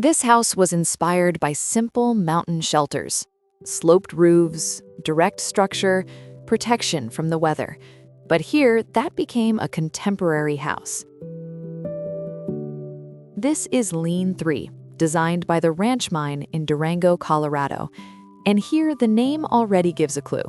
This house was inspired by simple mountain shelters, sloped roofs, direct structure, protection from the weather. But here, that became a contemporary house. This is Lean 3, designed by the Ranch Mine in Durango, Colorado. And here, the name already gives a clue.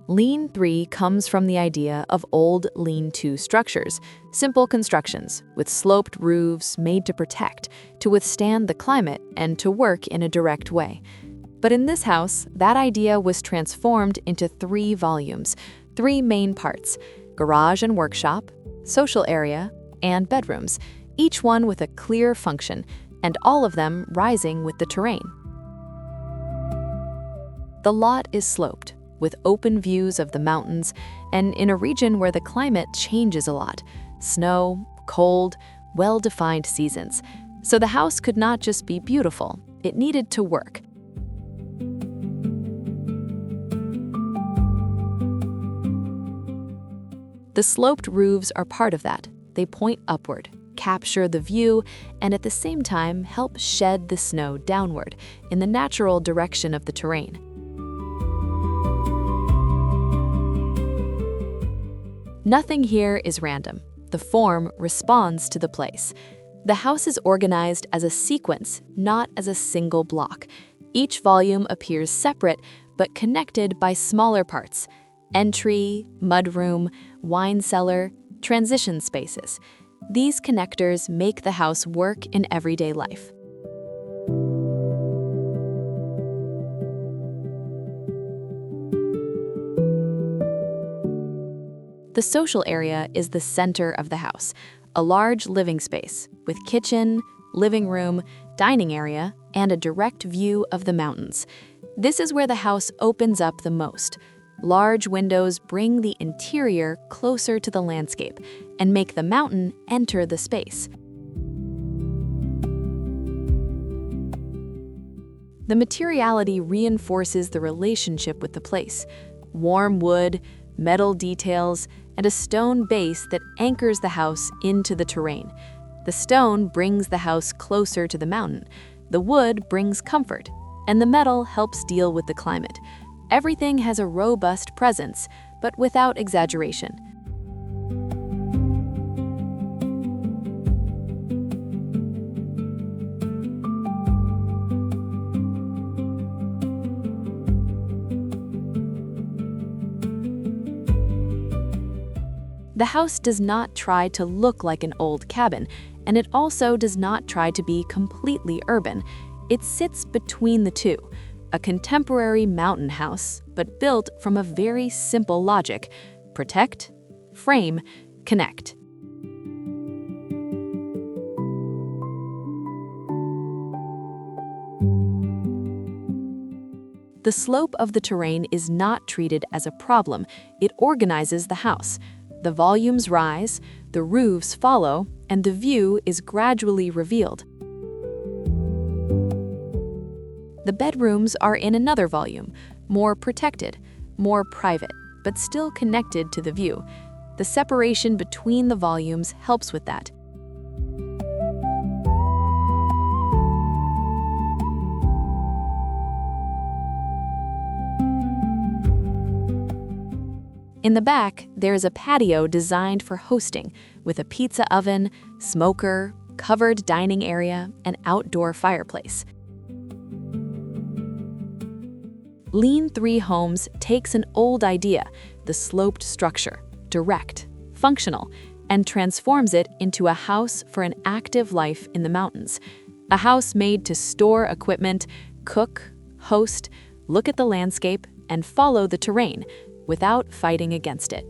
Lean 3 comes from the idea of old lean-to structures, simple constructions with sloped roofs made to protect, to withstand the climate, and to work in a direct way. But in this house, that idea was transformed into 3 volumes, 3 main parts: garage and workshop, social area, and bedrooms, each one with a clear function, and all of them rising with the terrain. The lot is sloped, with open views of the mountains, and in a region where the climate changes a lot: snow, cold, well-defined seasons. So the house could not just be beautiful, it needed to work. The sloped roofs are part of that. They point upward, capture the view, and at the same time help shed the snow downward in the natural direction of the terrain. Nothing here is random. The form responds to the place. The house is organized as a sequence, not as a single block. Each volume appears separate, but connected by smaller parts: entry, mudroom, wine cellar, transition spaces. These connectors make the house work in everyday life. The social area is the center of the house, a large living space with kitchen, living room, dining area, and a direct view of the mountains. This is where the house opens up the most. Large windows bring the interior closer to the landscape and make the mountain enter the space. The materiality reinforces the relationship with the place: warm wood, metal details, and a stone base that anchors the house into the terrain. The stone brings the house closer to the mountain, the wood brings comfort, and the metal helps deal with the climate. Everything has a robust presence, but without exaggeration. The house does not try to look like an old cabin, and it also does not try to be completely urban. It sits between the two, a contemporary mountain house, but built from a very simple logic: protect, frame, connect. The slope of the terrain is not treated as a problem. It organizes the house. The volumes rise, the roofs follow, and the view is gradually revealed. The bedrooms are in another volume, more protected, more private, but still connected to the view. The separation between the volumes helps with that. In the back, there is a patio designed for hosting, with a pizza oven, smoker, covered dining area, and outdoor fireplace. Lean 3 Homes takes an old idea, the sloped structure, direct, functional, and transforms it into a house for an active life in the mountains. A house made to store equipment, cook, host, look at the landscape, and follow the terrain without fighting against it.